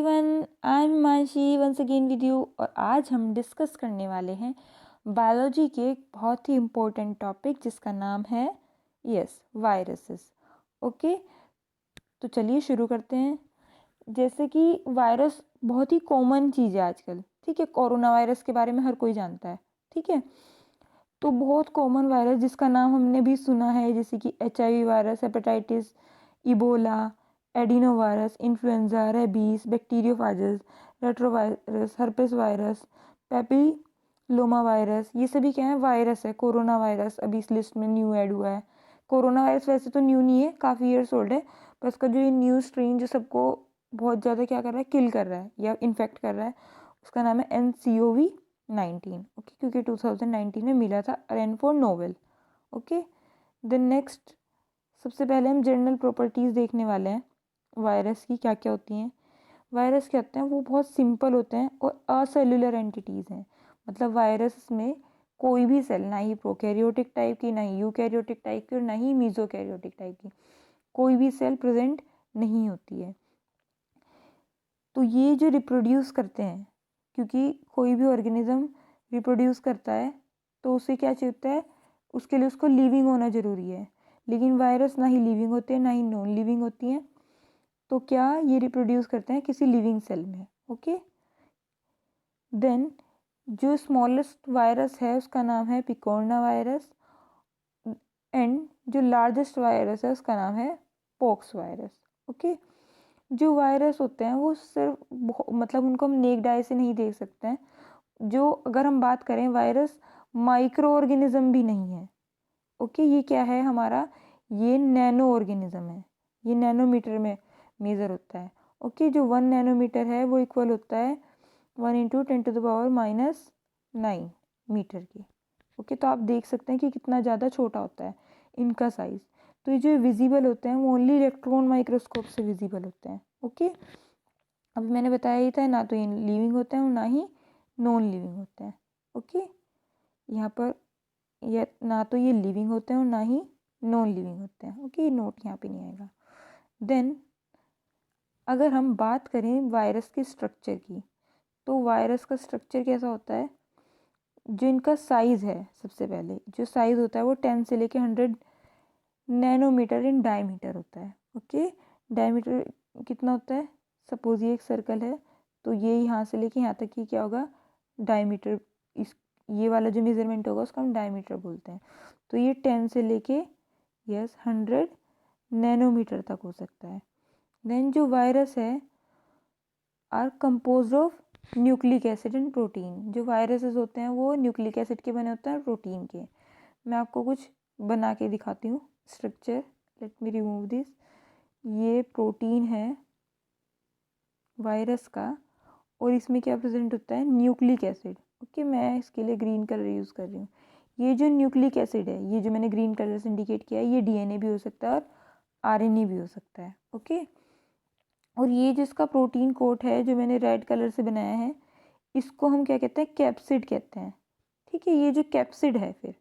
Everyone, I am Himanshi once again with you. और आज हम डिस्कस करने वाले हैं बायोलॉजी के एक बहुत ही इम्पोर्टेंट टॉपिक जिसका नाम है वायरसेस। ओके, तो चलिए शुरू करते हैं। जैसे कि वायरस बहुत ही कॉमन चीज़ है आजकल, ठीक है। कोरोना वायरस के बारे में हर कोई जानता है, ठीक है। तो बहुत कॉमन वायरस जिसका नाम हमने भी सुना है, जैसे कि HIV virus, hepatitis, Ebola, adenovirus, influenza, rabies, bacteriophages, retrovirus, herpes virus, papilloma virus, ये सभी क्या है, वायरस है। कोरोना वायरस अभी इस लिस्ट में न्यू ऐड हुआ है। कोरोना वायरस वैसे तो न्यू नहीं है, काफ़ी ईयर्स ओल्ड है, पर उसका जो ये न्यू स्ट्रेन जो सबको बहुत ज़्यादा क्या कर रहा है, किल कर रहा है या इन्फेक्ट कर रहा है, उसका नाम है NCOV-19। ओके, क्योंकि 2019 में मिला था रेनफोर नोवेल। ओके, देन नेक्स्ट, सबसे पहले हम जनरल प्रॉपर्टीज़ देखने वाले हैं वायरस की, क्या क्या होती हैं। वायरस क्या होते हैं, वो बहुत सिंपल होते हैं और असेलुलर एंटिटीज़ हैं। मतलब वायरस में कोई भी सेल, ना ही प्रोकैरियोटिक टाइप की, ना ही यूकैरियोटिक टाइप की और ना ही मीजोकैरियोटिक टाइप की, कोई भी सेल प्रेजेंट नहीं होती है। तो ये जो रिप्रोड्यूस करते हैं, क्योंकि कोई भी ऑर्गेनिज्म रिप्रोड्यूस करता है तो उसे क्या चाहिए होता है, उसके लिए उसको लिविंग होना ज़रूरी है। लेकिन वायरस ना ही लिविंग होते हैं ना ही नॉन लिविंग होती हैं। तो क्या ये रिप्रोड्यूस करते हैं किसी लिविंग सेल में। ओके, देन जो स्मॉलेस्ट वायरस है उसका नाम है पिकोरना वायरस, एंड जो लार्जेस्ट वायरस है उसका नाम है पॉक्स वायरस। ओके, जो वायरस होते हैं वो सिर्फ मतलब उनको हम नेक्ड आई से नहीं देख सकते हैं। जो अगर हम बात करें, वायरस माइक्रो ऑर्गेनिज्म भी नहीं है। ओके, ये क्या है हमारा, ये नैनो ऑर्गेनिज्म है। ये नैनोमीटर में मेज़र होता है। ओके, जो 1 नैनोमीटर है वो इक्वल होता है 1 × 10⁻⁹ मीटर की। ओके, तो आप देख सकते हैं कि कितना ज़्यादा छोटा होता है इनका साइज़। तो ये जो विजिबल होते हैं वो ओनली इलेक्ट्रॉन माइक्रोस्कोप से विजिबल होते हैं। ओके, अभी मैंने बताया ही था, ना तो ये लिविंग होते हैं और ना ही नॉन लिविंग होते हैं। ओके, यहाँ पर ये ना तो ये लिविंग होते हैं और ना ही नॉन लिविंग होते हैं। ओके, ये नोट यहाँ पे नहीं आएगा। देन अगर हम बात करें वायरस के स्ट्रक्चर की, तो वायरस का स्ट्रक्चर कैसा होता है, जो इनका साइज़ है, सबसे पहले जो साइज़ होता है वो 10 से लेके 100 नैनोमीटर इन डायमीटर होता है। ओके, डायमीटर कितना होता है, सपोज ये एक सर्कल है तो ये यहाँ से लेके यहाँ तक की क्या होगा, डायमीटर। इस ये वाला जो मेज़रमेंट होगा उसको हम डायमीटर बोलते हैं। तो ये 10 से लेके 100 नैनोमीटर तक हो सकता है। देन जो वायरस है are composed of nucleic acid and protein. जो वायरसेस होते हैं वो न्यूक्लिक एसिड के बने होते हैं और प्रोटीन के। मैं आपको कुछ बना के दिखाती हूँ structure. Let me remove this. ये प्रोटीन है वायरस का और इसमें क्या प्रेजेंट होता है, न्यूक्लिक एसिड। ओके, मैं इसके लिए ग्रीन कलर यूज़ कर रही हूँ। ये जो न्यूक्लिक एसिड है, ये जो मैंने ग्रीन कलर से इंडिकेट किया है, ये DNA भी हो सकता है और RNA भी हो सकता है। ओके, और ये जिसका प्रोटीन कोट है जो मैंने रेड कलर से बनाया है, इसको हम क्या कहते हैं, कैप्सिड कहते हैं। ठीक है, ये जो कैप्सिड है फिर,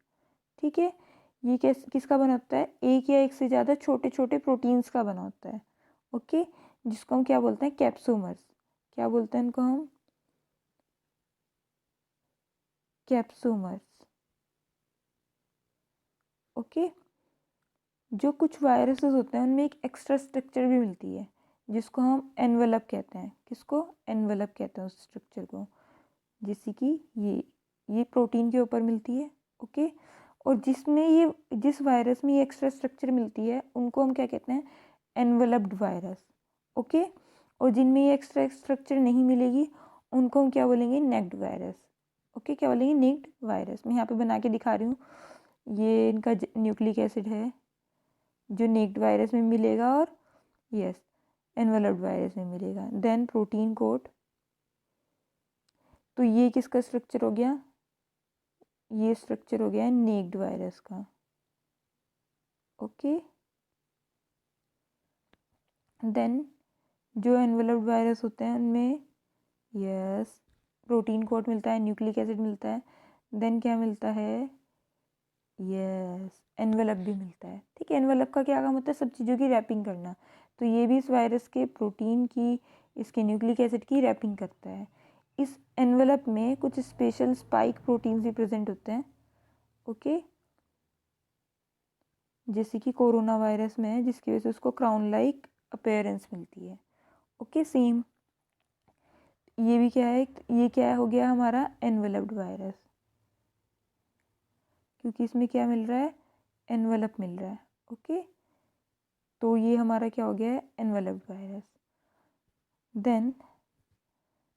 ठीक है, ये किसका बना होता है, एक या एक से ज़्यादा छोटे छोटे प्रोटीन्स का बना होता है। ओके, जिसको हम क्या बोलते हैं, कैप्सोमर्स। क्या बोलते हैं इनको हम, कैप्सोमर्स। ओके, जो कुछ वायरसेस होते हैं उनमें एक एक्स्ट्रा स्ट्रक्चर भी मिलती है जिसको हम एनवेलप कहते हैं। किसको, एनवेलप कहते हैं उस स्ट्रक्चर को, जैसे कि ये प्रोटीन के ऊपर मिलती है। ओके, और जिसमें ये, जिस वायरस में ये एक्स्ट्रा स्ट्रक्चर मिलती है उनको हम क्या कहते हैं, एनवेलप्ड वायरस। ओके, और जिनमें ये एक्स्ट्रा स्ट्रक्चर नहीं मिलेगी उनको हम क्या बोलेंगे, नेक्ड वायरस। ओके, क्या बोलेंगे, नेक्ड वायरस। मैं यहाँ पे बना के दिखा रही हूँ। ये इनका न्यूक्लिक एसिड है जो नेक्ड वायरस में मिलेगा और एनवेलप्ड वायरस में मिलेगा। देन प्रोटीन कोड, तो ये किसका स्ट्रक्चर हो गया, ये स्ट्रक्चर हो गया नेक्ड वायरस का। ओके, देन जो एनवेलप्ड वायरस होते हैं उनमें प्रोटीन कोड मिलता है, न्यूक्लिक एसिड मिलता है, देन क्या मिलता है, एनवेलप भी मिलता है। ठीक है, एनवेलप का क्या काम होता है, सब चीज़ों की रैपिंग करना। तो ये भी इस वायरस के प्रोटीन की इसके न्यूक्लिक एसिड की रैपिंग करता है। इस एनवेलप में कुछ स्पेशल स्पाइक प्रोटीन्स भी प्रेजेंट होते हैं, ओके, जैसे कि कोरोना वायरस में है, जिसकी वजह से उसको क्राउन लाइक अपीयरेंस मिलती है, ओके। सेम ये भी क्या है, ये क्या हो गया हमारा एनवेलप्ड वायरस, क्योंकि इसमें क्या मिल रहा है, एनवेलप मिल रहा है, ओके। तो ये हमारा क्या हो गया है, एनवेलप्ड वायरस। देन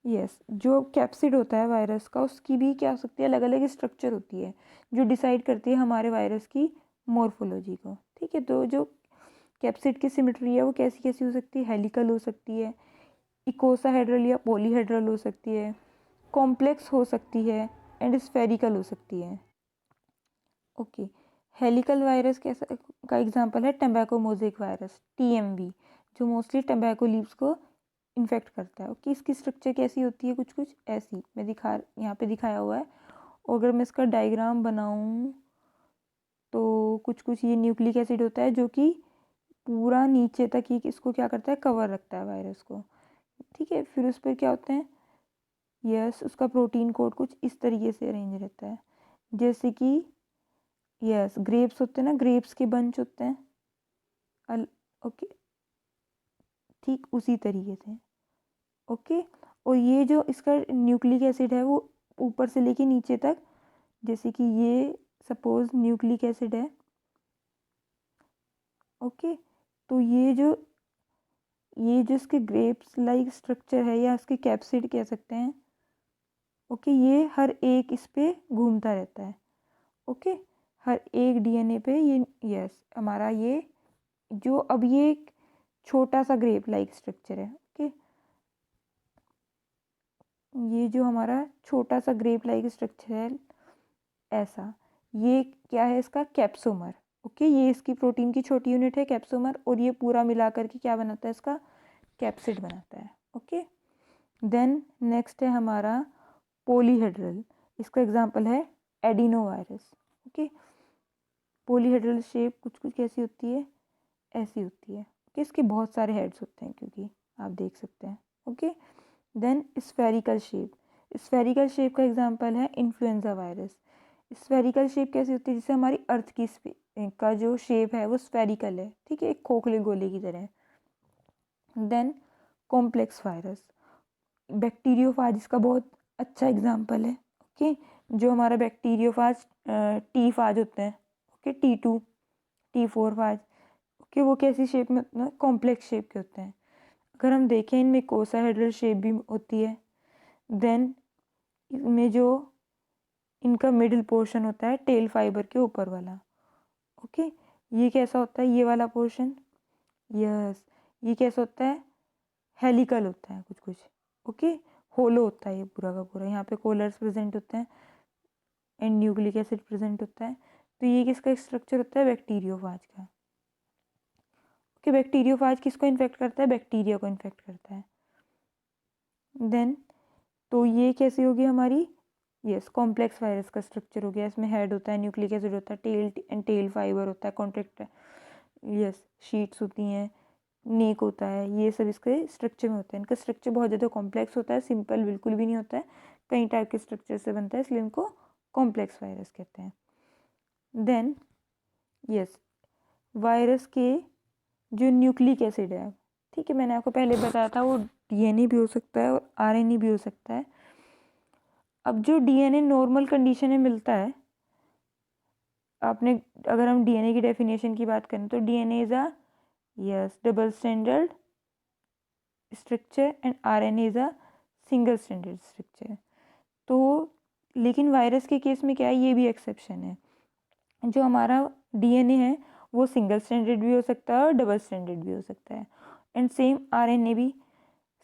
यस, जो कैप्सिड होता है वायरस का, उसकी भी क्या हो सकती है, अलग अलग स्ट्रक्चर होती है जो डिसाइड करती है हमारे वायरस की मॉर्फोलॉजी को, ठीक है। तो जो कैप्सिड की सिमेट्री है वो कैसी कैसी हो सकती है, हेलिकल हो सकती है, इकोसाहेड्रल या पॉलीहेड्रल हो सकती है, कॉम्प्लेक्स हो सकती है, एंड स्फेरिकल हो सकती है, ओके। हेलिकल वायरस कैसा का एग्जांपल है, टम्बैको मोज़ेक वायरस, टीएमवी, जो मोस्टली टम्बैको लीव्स को इन्फेक्ट करता है, ओके। इसकी स्ट्रक्चर कैसी होती है, कुछ कुछ ऐसी, मैं यहाँ पे दिखाया हुआ है। और अगर मैं इसका डायग्राम बनाऊँ तो कुछ कुछ ये न्यूक्लिक एसिड होता है जो कि पूरा नीचे तक ही इसको क्या करता है, कवर रखता है वायरस को, ठीक है। फिर उस पर क्या होते हैं, यस, उसका प्रोटीन कोड कुछ इस तरीके से अरेंज रहता है, जैसे कि यस ग्रेप्स होते हैं ना, ग्रेप्स के बंच होते हैं, ओके, ठीक उसी तरीके से, ओके। और ये जो इसका न्यूक्लिक एसिड है वो ऊपर से लेके नीचे तक, जैसे कि ये सपोज न्यूक्लिक एसिड है, ओके। तो ये जो इसके ग्रेप्स लाइक स्ट्रक्चर है या इसके कैप्सिड कह सकते हैं, ओके, ये हर एक इस पे घूमता रहता है, ओके, हर एक डीएनए पे ये, यस, हमारा ये जो अब ये एक छोटा सा ग्रेप लाइक स्ट्रक्चर है, ओके। ये जो हमारा छोटा सा ग्रेप लाइक स्ट्रक्चर है ऐसा, ये क्या है, इसका कैप्सोमर, ओके। ये इसकी प्रोटीन की छोटी यूनिट है कैप्सोमर, और ये पूरा मिला करके क्या बनाता है, इसका कैप्सिड बनाता है, ओके। देन नेक्स्ट है हमारा पॉलीहेड्रल, इसका एग्जांपल है adeno virus, okay. Polyhedral shape कुछ कुछ कैसी होती है, ऐसी होती है, ओके। इसके बहुत सारे हेड्स होते हैं क्योंकि आप देख सकते हैं, okay. Then spherical shape, spherical shape का एग्जांपल है इन्फ्लुएंजा वायरस। स्फेरिकल शेप कैसी होती है, जैसे हमारी अर्थ की का जो शेप है वो स्फेरिकल है, ठीक है, एक खोखले गोले की तरह। देन कॉम्प्लेक्स वायरस, बैक्टीरियोफाज इसका बहुत अच्छा एग्जांपल है, ओके। जो हमारा बैक्टीरियोफाज टी फाज होते हैं, ओके, T2 T4 फाज, ओके, वो कैसी शेप में होते हैं, कॉम्प्लेक्स शेप के होते हैं। अगर हम देखें इनमें कोसाहेड्रल शेप भी होती है। देन इनमें जो इनका मिडिल पोर्शन होता है टेल फाइबर के ऊपर वाला, ओके, ये कैसा होता है, ये वाला पोर्शन, यस, ये कैसा होता है, हेलिकल होता है कुछ कुछ, ओके, होलो होता है ये पूरा का पूरा, यहाँ पे कोलर्स प्रेजेंट होते हैं एंड न्यूक्लिक एसिड प्रेजेंट होता है। तो ये किसका स्ट्रक्चर होता है, बैक्टीरियोफाज का, ओके। बैक्टीरियोफाज किसको इन्फेक्ट करता है, बैक्टीरिया को इन्फेक्ट करता है। देन तो ये कैसी होगी हमारी, यस, कॉम्प्लेक्स वायरस का स्ट्रक्चर हो गया, इसमें हेड होता है, न्यूक्लिक एसिड होता है, टेल एंड टेल फाइबर होता है, कॉन्ट्रैक्ट, यस, शीट्स होती हैं, नेक होता है, ये सब इसके स्ट्रक्चर में होता है। इनका स्ट्रक्चर बहुत ज़्यादा कॉम्प्लेक्स होता है, सिंपल बिल्कुल भी नहीं होता है, कई टाइप के स्ट्रक्चर से बनता है, इसलिए इनको कॉम्प्लेक्स वायरस कहते हैं। देन यस, वायरस के जो न्यूक्लिक एसिड है, ठीक है, मैंने आपको पहले बताया था वो डीएनए भी हो सकता है और आरएनए भी हो सकता है। अब जो डीएनए नॉर्मल कंडीशन में मिलता है, आपने अगर हम डीएनए की डेफिनेशन की बात करें तो DNA is a, yes, double standard structure and RNA is a single standard structure. तो लेकिन वायरस के केस में क्या है, ये भी एक्सेप्शन है, जो हमारा डीएनए है वो सिंगल स्टैंडर्ड भी हो सकता है और डबल स्टैंडर्ड भी हो सकता है, एंड सेम आरएनए भी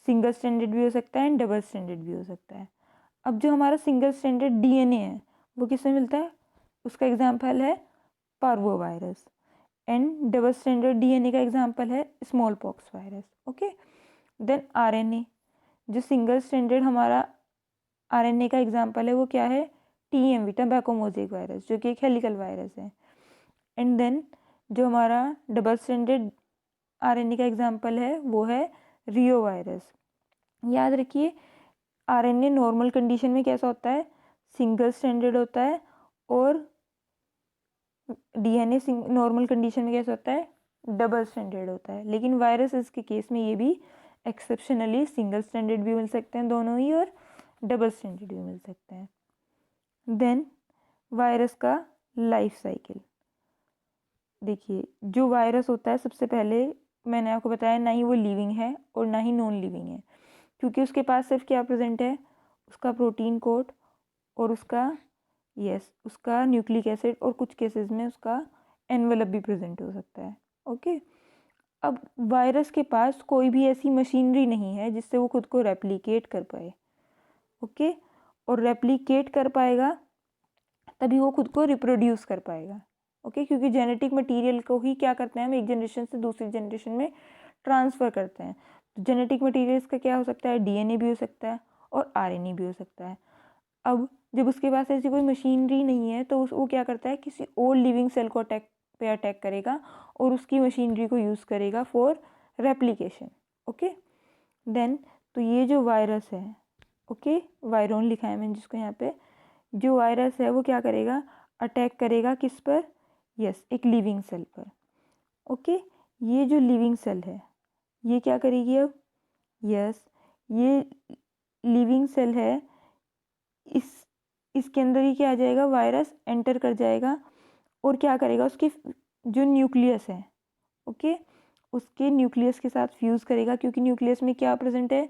सिंगल स्टैंडर्ड भी हो सकता है एंड डबल स्टैंडर्ड भी हो सकता है। अब जो हमारा सिंगल स्टैंडर्ड डीएनए है वो किसमें मिलता है, उसका एग्जाम्पल है parvo virus, and double standard DNA का एग्जाम्पल है smallpox virus, okay. Then RNA, जो सिंगल स्टैंडर्ड हमारा आरएनए का एग्जाम्पल है वो क्या है, टीएमवी, टम्बैको मोज़ेक वायरस, जो कि एक हेलिकल वायरस है। एंड देन जो हमारा डबल स्टैंडर्ड आरएनए का एग्जाम्पल है वो है रियो वायरस, याद रखिए आरएनए नॉर्मल कंडीशन में कैसा होता है, सिंगल स्ट्रैंडेड होता है, और डीएनए नॉर्मल कंडीशन में कैसा होता है, डबल स्ट्रैंडेड होता है। लेकिन वायरस के केस में ये भी एक्सेप्शनली सिंगल स्ट्रैंडेड भी मिल सकते हैं दोनों ही, और डबल स्ट्रैंडेड भी मिल सकते हैं। देन वायरस का लाइफ साइकिल देखिए, जो वायरस होता है सबसे पहले मैंने आपको बताया ना ही वो लिविंग है और ना ही नॉन लिविंग है, क्योंकि उसके पास सिर्फ क्या प्रेजेंट है, उसका प्रोटीन कोड और उसका उसका न्यूक्लिक एसिड, और कुछ केसेस में उसका एनवेलप भी प्रेजेंट हो सकता है। ओके, अब वायरस के पास कोई भी ऐसी मशीनरी नहीं है जिससे वो खुद को रेप्लिकेट कर पाए। ओके, और रेप्लिकेट कर पाएगा तभी वो खुद को रिप्रोड्यूस कर पाएगा। ओके, क्योंकि जेनेटिक मटेरियल को ही क्या करते हैं हम, एक जनरेशन से दूसरी जनरेशन में ट्रांसफ़र करते हैं। तो जेनेटिक मटेरियल्स का क्या हो सकता है, डीएनए भी हो सकता है और आरएनए भी हो सकता है। अब जब उसके पास ऐसी कोई मशीनरी नहीं है तो वो क्या करता है, किसी और लिविंग सेल को अटैक करेगा और उसकी मशीनरी को यूज़ करेगा फॉर रेप्लिकेशन। ओके, देन तो ये जो वायरस है, ओके, वायरोन लिखा है मैंने जिसको यहाँ पे, जो वायरस है वो क्या करेगा, अटैक करेगा किस पर, एक लिविंग सेल पर। ओके, ये जो लिविंग सेल है ये क्या करेगी अब, ये लिविंग सेल है, इसके अंदर ही क्या आ जाएगा, वायरस एंटर कर जाएगा और क्या करेगा, उसकी जो न्यूक्लियस है, ओके, उसके न्यूक्लियस के साथ फ्यूज़ करेगा, क्योंकि न्यूक्लियस में क्या प्रेजेंट है,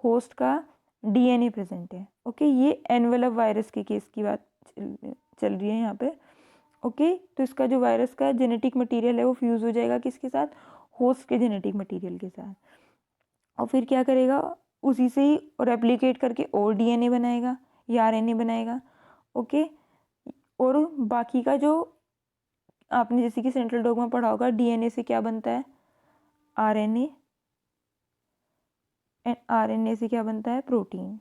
होस्ट का डीएनए प्रेजेंट है। ओके, ये एनवेलप वायरस के केस की बात चल रही है यहाँ पे। ओके, तो इसका जो वायरस का जेनेटिक मटेरियल है वो फ्यूज़ हो जाएगा किसके साथ, होस्ट के जेनेटिक मटेरियल के साथ, और फिर क्या करेगा, उसी से ही रेप्लिकेट करके और डीएनए बनाएगा या आरएनए बनाएगा। ओके, और बाकी का जो आपने जैसे कि सेंट्रल डॉग्मा पढ़ा होगा, डीएनए से क्या बनता है, आरएनए, एंड आरएनए से क्या बनता है, प्रोटीन।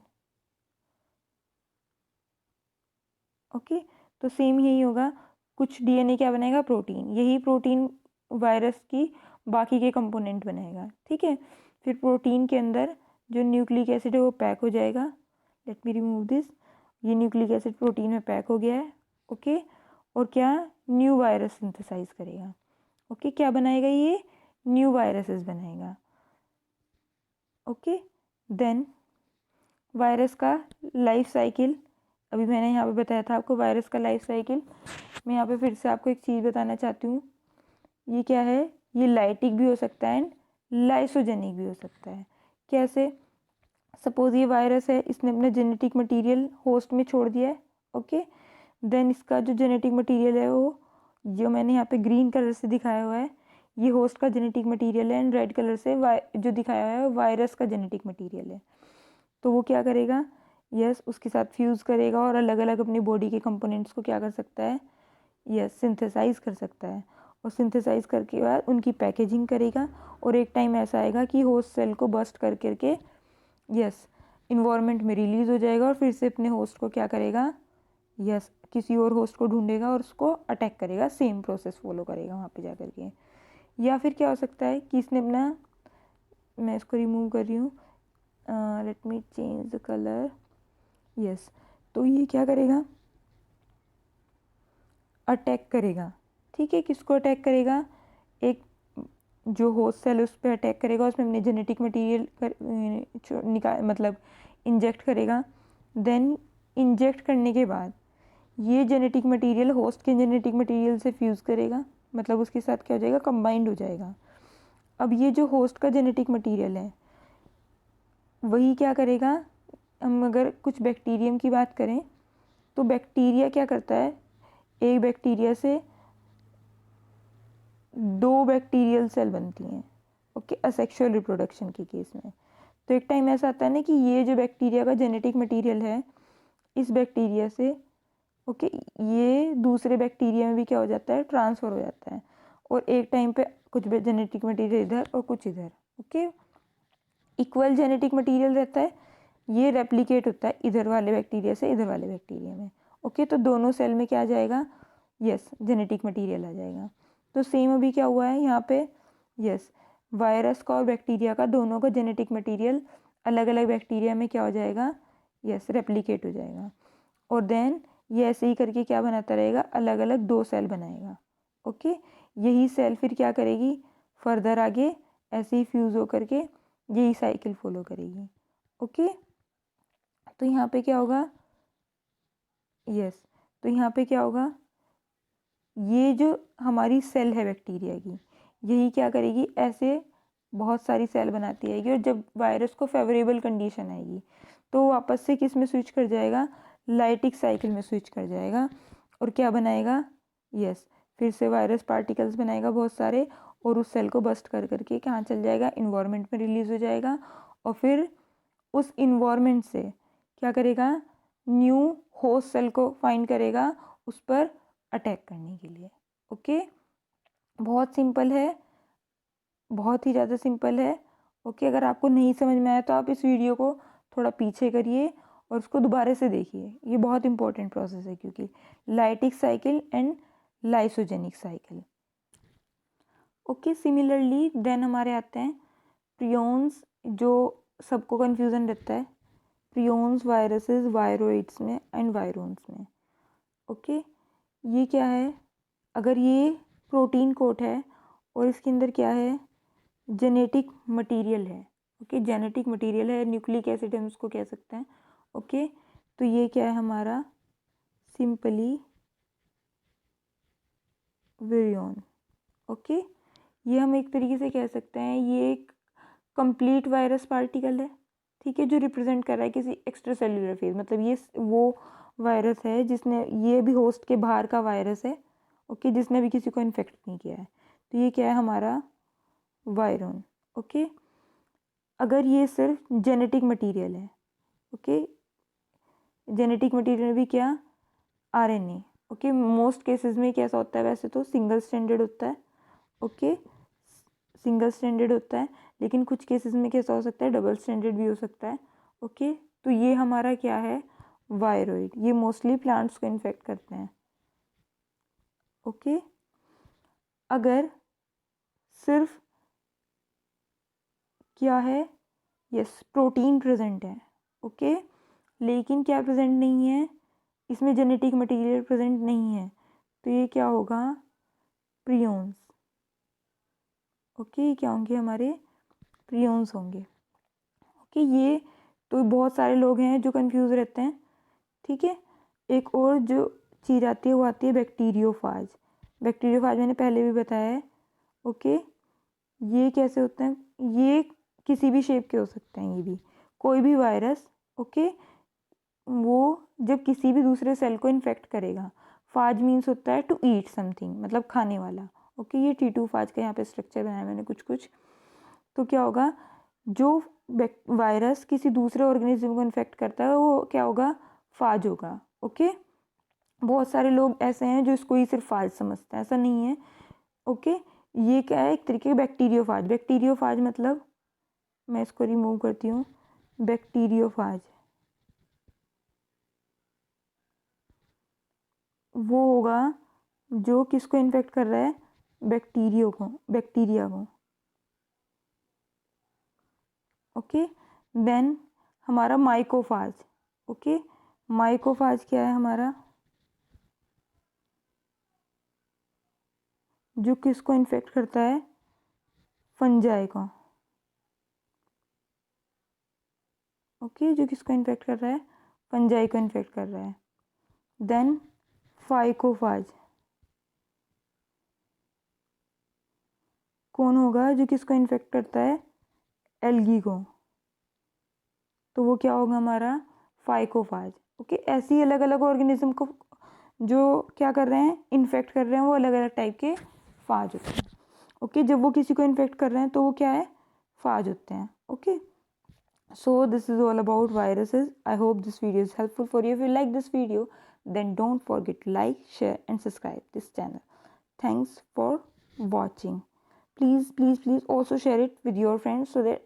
ओके, तो सेम यही होगा, कुछ डीएनए क्या बनाएगा, प्रोटीन, यही प्रोटीन वायरस की बाकी के कंपोनेंट बनाएगा। ठीक है, फिर प्रोटीन के अंदर जो न्यूक्लिक एसिड है वो पैक हो जाएगा। लेट मी रिमूव दिस, ये न्यूक्लिक एसिड प्रोटीन में पैक हो गया है। ओके, और क्या, न्यू वायरस सिंथेसाइज करेगा। ओके, क्या बनाएगा, ये न्यू वायरसेस बनाएगा। ओके, देन वायरस का लाइफ साइकिल, अभी मैंने यहाँ पे बताया था आपको वायरस का लाइफ साइकिल। मैं यहाँ पे फिर से आपको एक चीज़ बताना चाहती हूँ, ये क्या है, ये लाइटिक भी हो सकता है एंड लाइसोजेनिक भी हो सकता है। कैसे, सपोज ये वायरस है, इसने अपना जेनेटिक मटेरियल होस्ट में छोड़ दिया है। ओके, देन इसका जो जेनेटिक मटेरियल है वो, जो मैंने यहाँ पे ग्रीन कलर से दिखाया हुआ है, ये होस्ट का जेनेटिक मटेरियल है, एंड रेड कलर से जो दिखाया हुआ है वायरस का जेनेटिक मटेरियल है। तो वो क्या करेगा, उसके साथ फ्यूज़ करेगा और अलग अलग अपनी बॉडी के कंपोनेंट्स को क्या कर सकता है, सिंथेसाइज कर सकता है, और सिंथेसाइज करके बाद उनकी पैकेजिंग करेगा, और एक टाइम ऐसा आएगा कि होस्ट सेल को बस्ट कर करके इन्वायरमेंट में रिलीज़ हो जाएगा, और फिर से अपने होस्ट को क्या करेगा, किसी और होस्ट को ढूंढेगा और उसको अटैक करेगा, सेम प्रोसेस फॉलो करेगा वहाँ पे जा कर के। या फिर क्या हो सकता है कि इसने अपना, मैं इसको रिमूव कर रही हूँ, let me change the colour, तो ये क्या करेगा, अटैक करेगा। ठीक है, किसको अटैक करेगा, एक जो होस्ट सेल उस पर अटैक करेगा, उसमें अपने जेनेटिक मटेरियल मतलब इंजेक्ट करेगा। देन इंजेक्ट करने के बाद ये जेनेटिक मटेरियल होस्ट के जेनेटिक मटेरियल से फ्यूज़ करेगा, मतलब उसके साथ क्या हो जाएगा, कंबाइंड हो जाएगा। अब ये जो होस्ट का जेनेटिक मटेरियल है वही क्या करेगा, हम अगर कुछ बैक्टीरियम की बात करें तो बैक्टीरिया क्या करता है, एक बैक्टीरिया से 2 बैक्टीरियल सेल बनती हैं। ओके, असेक्सुअल रिप्रोडक्शन के केस में। तो एक टाइम ऐसा आता है ना कि ये जो बैक्टीरिया का जेनेटिक मटेरियल है, इस बैक्टीरिया से ये दूसरे बैक्टीरिया में भी क्या हो जाता है, ट्रांसफ़र हो जाता है, और एक टाइम पे कुछ जेनेटिक मटेरियल इधर और कुछ इधर। ओके, इक्वल जेनेटिक मटेरियल रहता है, ये रेप्लिकेट होता है इधर वाले बैक्टीरिया से इधर वाले बैक्टीरिया में। ओके, तो दोनों सेल में क्या आ जाएगा, जेनेटिक मटेरियल आ जाएगा। तो सेम अभी क्या हुआ है यहाँ पे, वायरस का और बैक्टीरिया का दोनों का जेनेटिक मटेरियल अलग अलग बैक्टीरिया में क्या हो जाएगा, यस, रेप्लिकेट हो जाएगा। और देन ये ऐसे ही करके क्या बनाता रहेगा, अलग अलग 2 सेल बनाएगा। ओके, यही सेल फिर क्या करेगी, फर्दर आगे ऐसे ही फ्यूज़ होकर के यही साइकिल फॉलो करेगी। ओके, तो यहाँ पे क्या होगा, यस, तो यहाँ पे क्या होगा, ये जो हमारी सेल है बैक्टीरिया की, यही क्या करेगी, ऐसे बहुत सारी सेल बनाती रहेगी। और जब वायरस को फेवरेबल कंडीशन आएगी तो वापस से किस में स्विच कर जाएगा, लाइटिक साइकिल में स्विच कर जाएगा। और क्या बनाएगा, यस, फिर से वायरस पार्टिकल्स बनाएगा बहुत सारे, और उस सेल को बस्ट कर करके कहाँ चल जाएगा, इन्वायरमेंट में रिलीज हो जाएगा। और फिर उस इन्वायरमेंट से क्या करेगा, न्यू होस्ट सेल को फाइंड करेगा उस पर अटैक करने के लिए। ओके, बहुत सिंपल है, बहुत ही ज़्यादा सिंपल है। ओके, अगर आपको नहीं समझ में आया तो आप इस वीडियो को थोड़ा पीछे करिए और उसको दोबारा से देखिए। ये बहुत इंपॉर्टेंट प्रोसेस है, क्योंकि lytic cycle and lysogenic cycle. Okay, similarly then हमारे आते हैं प्रियोन्स, जो सबको कन्फ्यूज़न रहता है, प्रियोन्स वायरसेस वायरोइड्स में एंड वायरोन्स में। ओके, ये क्या है, अगर ये प्रोटीन कोट है और इसके अंदर क्या है, जेनेटिक मटेरियल है। ओके, जेनेटिक मटेरियल है, न्यूक्लिक एसिड हम उसको कह सकते हैं। ओके, तो ये क्या है हमारा, सिंपली विरियन। ओके, ये हम एक तरीके से कह सकते हैं ये एक कंप्लीट वायरस पार्टिकल है, ठीक है, जो रिप्रेजेंट कर रहा है किसी एक्स्ट्रा सेल्यूलर फेज। मतलब ये वो वायरस है जिसने, ये भी होस्ट के बाहर का वायरस है, ओके, जिसने भी किसी को इन्फेक्ट नहीं किया है। तो ये क्या है हमारा वायरन। ओके, अगर ये सिर्फ जेनेटिक मटेरियल है, ओके, जेनेटिक मटेरियल भी क्या, आरएनए। ओके, मोस्ट केसेस में कैसा होता है, वैसे तो सिंगल स्ट्रैंडेड होता है। ओके, सिंगल स्ट्रैंडेड होता है, लेकिन कुछ केसेस में कैसा हो सकता है, डबल स्ट्रैंडेड भी हो सकता है। ओके, तो ये हमारा क्या है, वायरोइड। ये मोस्टली प्लांट्स को इन्फेक्ट करते हैं। ओके, अगर सिर्फ क्या है, यस, प्रोटीन प्रेजेंट है, ओके, लेकिन क्या प्रेजेंट नहीं है, इसमें जेनेटिक मटेरियल प्रेजेंट नहीं है, तो ये क्या होगा, प्रियोन्स। ओके, क्या होंगे हमारे, प्रियोन्स होंगे। ओके, ये तो बहुत सारे लोग हैं जो कंफ्यूज रहते हैं, ठीक है। एक और जो चीज़ आती है वो आती है बैक्टीरियोफाज। बैक्टीरियोफाज मैंने पहले भी बताया है। ओके, ये कैसे होते हैं, ये किसी भी शेप के हो सकते हैं, ये भी कोई भी वायरस। ओके, वो जब किसी भी दूसरे सेल को इन्फेक्ट करेगा, फाज मीन्स होता है टू ईट समथिंग, मतलब खाने वाला। ओके, ये T2 फाज का यहाँ पे स्ट्रक्चर बनाया मैंने कुछ कुछ। तो क्या होगा, जो वायरस किसी दूसरे ऑर्गेनिज्म को इन्फेक्ट करता है वो क्या होगा, फाज होगा। ओके, बहुत सारे लोग ऐसे हैं जो इसको ही सिर्फ फाज समझते हैं, ऐसा नहीं है। ओके, ये क्या है, एक तरीके का बैक्टीरियोफाज। बैक्टीरियोफाज मतलब, मैं इसको रिमूव करती हूँ, बैक्टीरियोफाज वो होगा जो किसको इन्फेक्ट कर रहा है, बैक्टीरिया को। ओके, देन हमारा माइकोफाज। ओके, माइकोफाज क्या है हमारा, जो किसको इन्फेक्ट करता है, फंजाई को। ओके, जो किसको इन्फेक्ट कर रहा है, फंजाई को इन्फेक्ट कर रहा है। देन फाइकोफाज कौन होगा, जो किसको इन्फेक्ट करता है, एल्गी को। तो वो क्या होगा हमारा, फाइकोफाज। ओके, ऐसी अलग अलग ऑर्गेनिज्म को जो क्या कर रहे हैं, इन्फेक्ट कर रहे हैं, वो अलग अलग टाइप के फाज होते हैं। ओके, जब वो किसी को इन्फेक्ट कर रहे हैं तो वो क्या है, फाज होते हैं। Okay, so this is all about viruses. I hope this video is helpful for you. If you like this video, then don't forget to like, share and subscribe this channel. Thanks for watching. Please also share it with your friends so that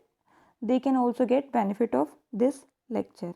they can also get benefit of this lecture.